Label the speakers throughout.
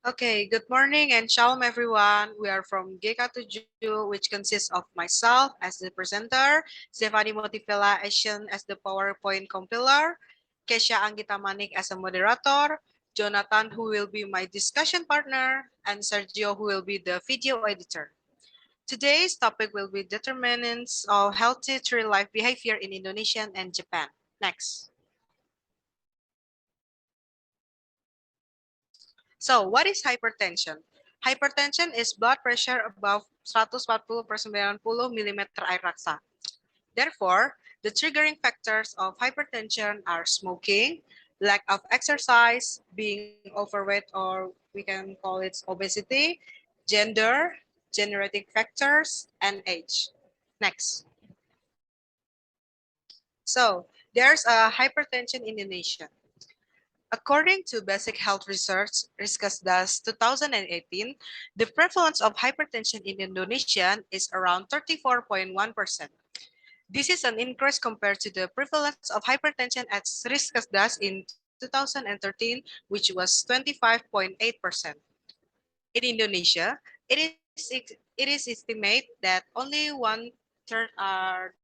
Speaker 1: Okay, good morning and shalom everyone. We are from GK7, which consists of myself as the presenter, Stefani Motivela Asian as the PowerPoint compiler, Kesha Anggita Manik as a moderator, Jonathan who will be my discussion partner, and Sergio who will be the video editor. Today's topic will be determinants of healthy tree life behavior in Indonesia and Japan. Next. So, what is hypertension? Hypertension is blood pressure above 140 per 90 mm air raksa. Therefore, the triggering factors of hypertension are smoking, lack of exercise, being overweight or we can call it obesity, gender, generating factors, and age. Next. So, there's a hypertension in Indonesia. According to Basic Health Research, Riskesdas 2018, the prevalence of hypertension in Indonesia is around 34.1%. This is an increase compared to the prevalence of hypertension at Riskesdas in 2013, which was 25.8%. In Indonesia, it is estimated that only one third are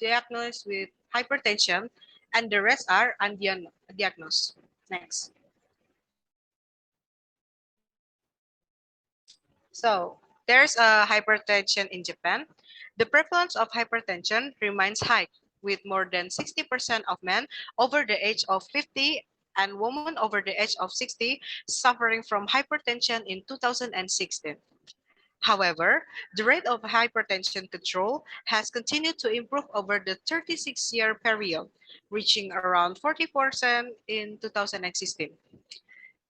Speaker 1: diagnosed with hypertension and the rest are undiagnosed. Next. So there's a hypertension in Japan. The prevalence of hypertension remains high, with more than 60% of men over the age of 50 and women over the age of 60 suffering from hypertension in 2016. However, the rate of hypertension control has continued to improve over the 36-year period, reaching around 40% in 2016.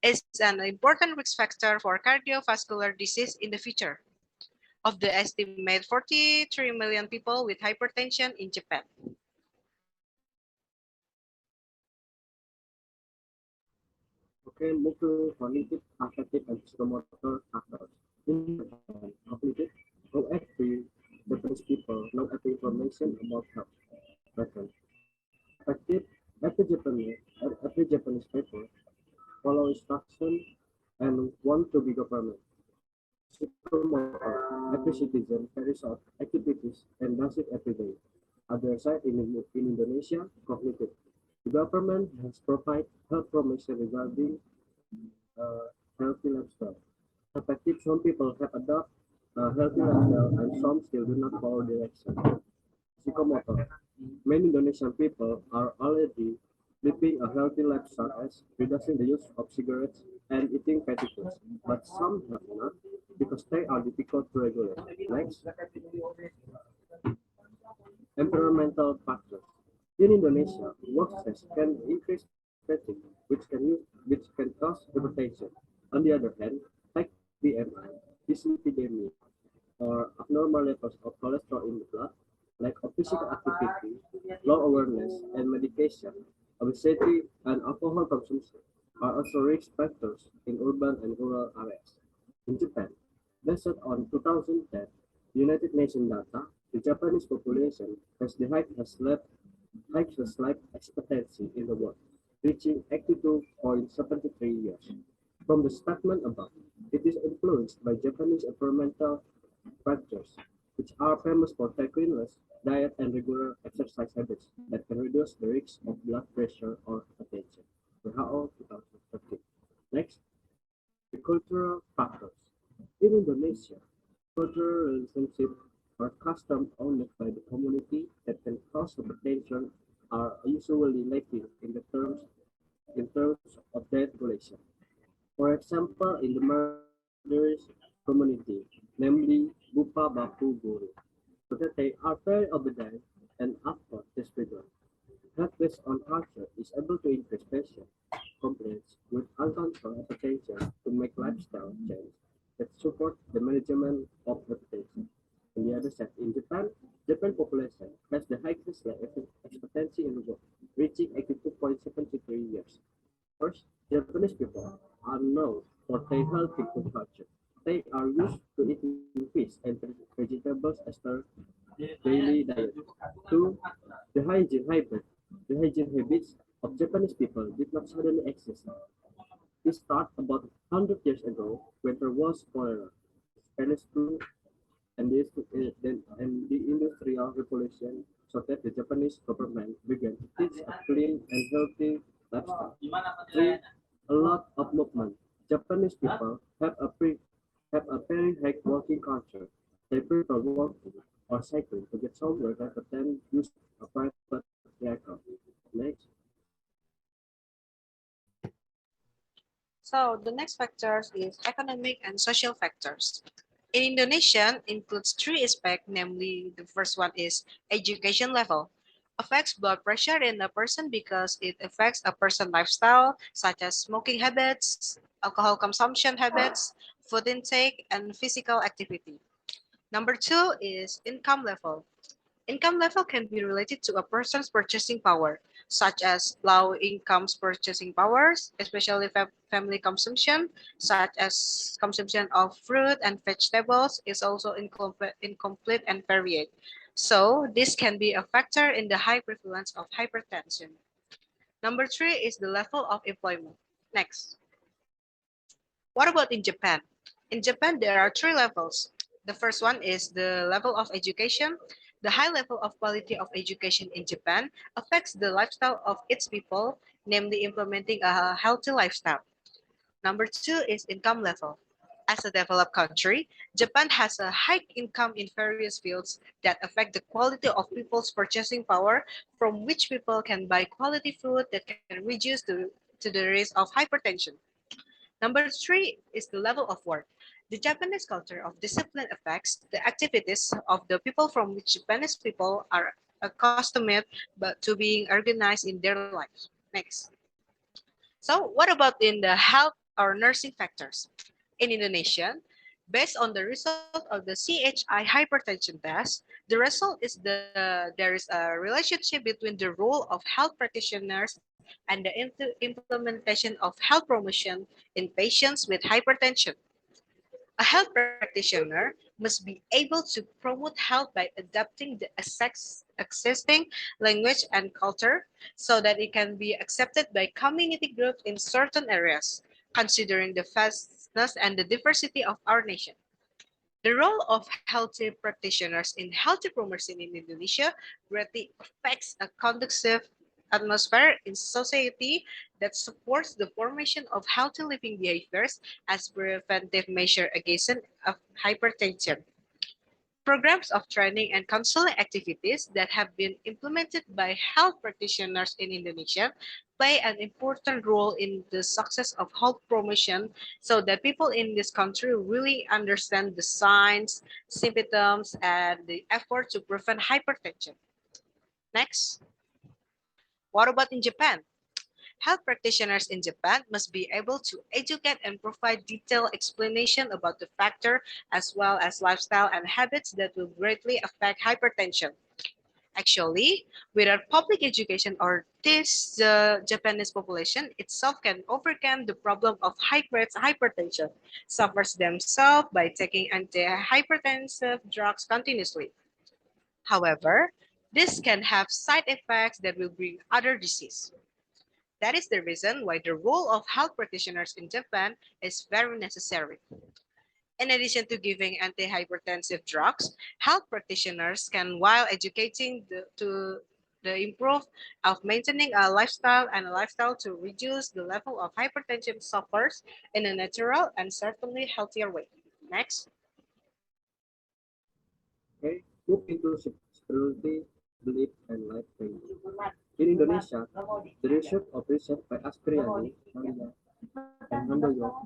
Speaker 1: Is an important risk factor for cardiovascular disease in the future. Of the estimated 43 million people with hypertension in Japan.
Speaker 2: Okay, move to cognitive, affective, and psychomotor factors. In Japan, cognitive, no every Japanese people know every information about health. Second, affective, every Japanese people follow instruction and want to be government. Psychomotor, every citizen carries out activities and does it every day. Other side in Indonesia, cognitive. The government has provided health promotion regarding healthy lifestyle. Effective, some people have adopted a healthy lifestyle and some still do not follow direction. Psychomotor. Many Indonesian people are already living a healthy lifestyle as reducing the use of cigarettes and eating fatty foods, but some have not because they are difficult to regulate. Next, environmental factors. In Indonesia, work stress can increase fatigue, which can cause hypertension. On the other hand, high BMI, dyslipidemia, or abnormal levels of cholesterol in the blood, lack of physical activity, low awareness, and medication, obesity, and alcohol consumption are also risk factors in urban and rural areas. In Japan, based on 2010 United Nations data, the Japanese population has the highest life expectancy in the world, reaching 82.73 years. From the statement above, it is influenced by Japanese environmental factors, which are famous for their cleanliness, diet, and regular exercise habits that can reduce the risk of blood pressure or hypertension. WHO 2013. Next, the cultural factors. In Indonesia, cultural relationships or customs owned by the community that can cause hypertension are usually lacking in terms of their regulation. For example, in the murderous community, namely Bupa Bapu Guru, so that they are very obedient and upward this figure. Health based on culture is able to increase patient complaints with uncontrolled hypertension to make lifestyle change that support the management of hypertension. On the other side, in Japan population has the highest life expectancy in the world, reaching 82.73 years. First, Japanese people are known for their healthy food culture. They are used to eating fish and vegetables as their daily diet. Two, the hygiene habits of Japanese people did not suddenly exist. This started about 100 years ago when there was cholera, the Spanish flu, and the Industrial Revolution, so that the Japanese government began to teach a clean and healthy lifestyle. Three, a lot of movement. Japanese people have a very high walking culture. They prefer walking or cycling to get somewhere rather than using a private vehicle. Next,
Speaker 1: So the next factors is economic and social factors. In Indonesia includes three aspects, namely the first one is education level. Affects blood pressure in a person because it affects a person's lifestyle, such as smoking habits, alcohol consumption habits, food intake, and physical activity. Number two is income level. Income level can be related to a person's purchasing power, such as low income's purchasing powers, especially family consumption, such as consumption of fruit and vegetables, is also incomplete and varied. So this can be a factor in the high prevalence of hypertension. Number three is the level of employment. Next. What about in Japan? In Japan, there are three levels. The first one is the level of education. The high level of quality of education in Japan affects the lifestyle of its people, namely implementing a healthy lifestyle. Number two is income level. As a developed country, Japan has a high income in various fields that affect the quality of people's purchasing power, from which people can buy quality food that can reduce to the risk of hypertension. Number three is the level of work. The Japanese culture of discipline affects the activities of the people from which Japanese people are accustomed but to being organized in their lives. Next. So what about in the health or nursing factors? In Indonesia, based on the result of the CHI hypertension test, the result is there is a relationship between the role of health practitioners and the implementation of health promotion in patients with hypertension. A health practitioner must be able to promote health by adapting the existing language and culture so that it can be accepted by community groups in certain areas, considering the vastness and the diversity of our nation. The role of healthy practitioners in healthy promotion in Indonesia greatly affects a conducive atmosphere in society that supports the formation of healthy living behaviors as preventive measure against hypertension. Programs of training and counseling activities that have been implemented by health practitioners in Indonesia play an important role in the success of health promotion so that people in this country really understand the signs, symptoms, and the effort to prevent hypertension. Next, what about in Japan? Health practitioners in Japan must be able to educate and provide detailed explanation about the factor as well as lifestyle and habits that will greatly affect hypertension. Actually, without public education or this, the Japanese population itself can overcome the problem of high-grade hypertension, suffers themselves by taking antihypertensive drugs continuously. However, this can have side effects that will bring other disease. That is the reason why the role of health practitioners in Japan is very necessary. In addition to giving antihypertensive drugs, health practitioners can, while educating to the improve of maintaining a lifestyle and a lifestyle to reduce the level of hypertension suffers in a natural and certainly healthier way. Next.
Speaker 2: okay, move into spirituality, belief, and life training. In Indonesia, the research by Astriani, Maria, and Handoyo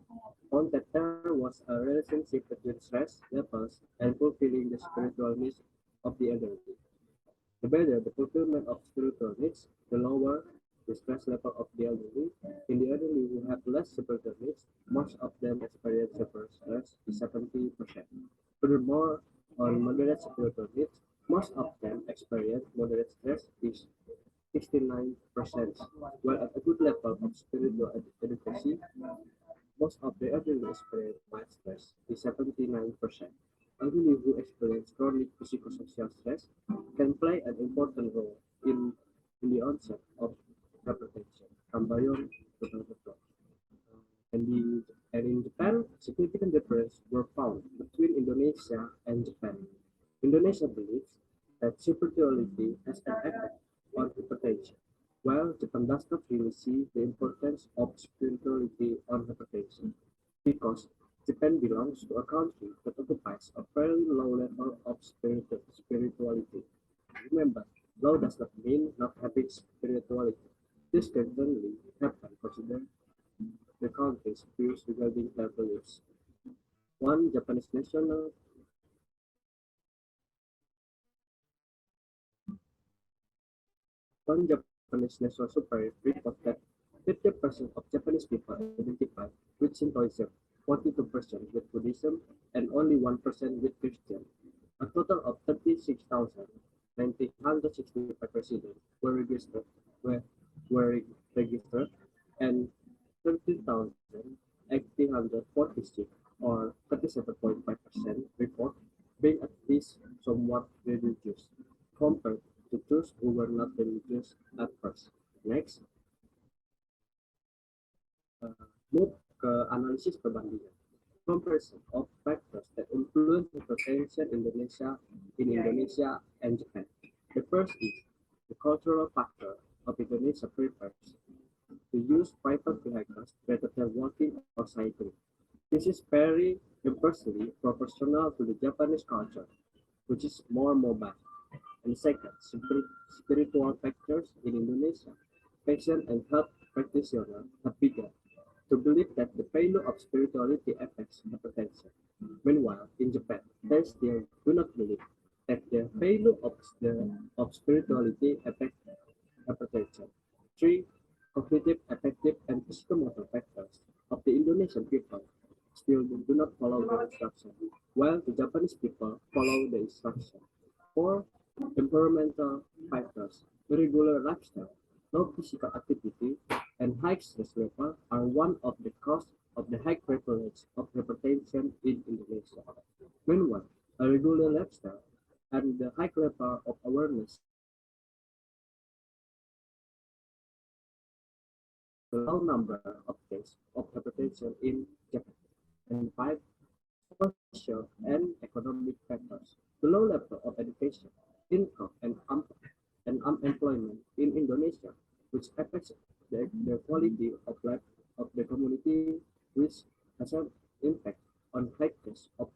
Speaker 2: found that there was a relationship between stress levels and fulfilling the spiritual needs of the elderly. The better the fulfillment of spiritual needs, the lower the stress level of the elderly. In the elderly who have less spiritual needs, most of them experience severe stress is 70%. Furthermore, on moderate spiritual needs, most of them experience moderate stress is 69%, while at a good level of spiritual adequacy, most of the elderly experience mild stress is 79%. Elderly who experience chronic psychosocial stress can play an important role in the onset of hypertension. Kambayon, 2012. And, and in Japan, significant differences were found between Indonesia and Japan. Indonesia believes that spirituality has an effect on hypertension, while Japan does not really see the importance of spirituality on hypertension, because Japan belongs to a country that occupies a fairly low level of spirituality. Remember, low does not mean not having spirituality. This can certainly happen considering the country's views regarding their beliefs. One Japanese national One Japanese national survey reports that 50% of Japanese people identify with Shintoism, 42% with Buddhism, and only 1% with Christian. A total of 36,965 residents were, were registered, and 13,846, or 37.5%, report being at least somewhat religious, compared to those who were not religious at first. Next, uh, move ke analisis perbandingan. Comparison of factors that influence hypertension in Indonesia and Japan. The first is the cultural factor of Indonesia prefers to use private vehicles rather than walking or cycling. This is very inversely proportional to the Japanese culture, which is more mobile. And second, spiritual factors in Indonesia. Patient and health practitioners have begun to believe that the value of spirituality affects hypertension. Meanwhile, in Japan, they still do not believe that the value of spirituality affects hypertension. Three, cognitive, affective, and psychomotor factors of the Indonesian people still do not follow the instruction, while the Japanese people follow the instruction. Four, environmental factors. Irregular lifestyle, low physical activity, and high stress level are one of the causes of the high prevalence of hypertension in Indonesia. Meanwhile, a regular lifestyle and the high level of awareness the low number of cases of hypertension in Japan. And five, social and economic factors. The low level of education, income, and unemployment in Indonesia, which affects the quality of life of the community, which has an impact on high case of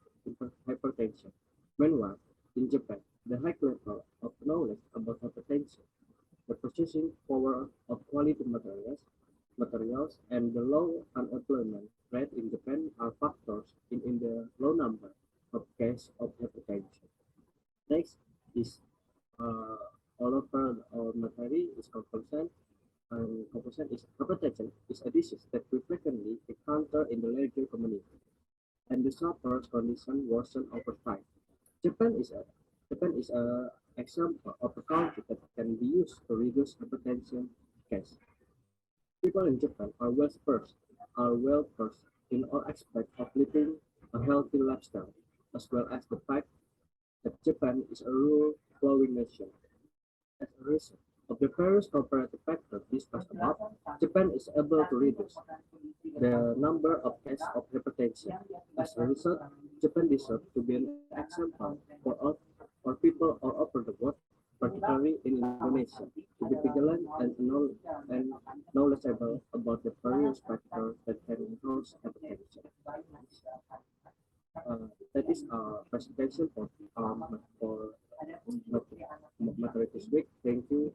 Speaker 2: hypertension. Meanwhile, in Japan, the high level of knowledge about hypertension, the purchasing power of quality materials, and the low unemployment rate in Japan are factors in the low number of cases of hypertension. Next is uh, Oliver or Matari is conclusion, and conclusion is hypertension is a disease that we frequently encounter in the larger community, and the sufferer's condition worsen over time. Japan is a Japan is a example of a country that can be used to reduce hypertension case. People in Japan are well versed in all aspects of living a healthy lifestyle, as well as the fact that Japan is a rule-following nation. As a result of the various comparative factors discussed above, Japan is able to reduce the number of cases of hypertension. As a result, Japan deserves to be an example for people all over the world, particularly in Indonesia, to be vigilant and knowledgeable about the various factors that can cause hypertension. That is our presentation for matter this week. Thank you.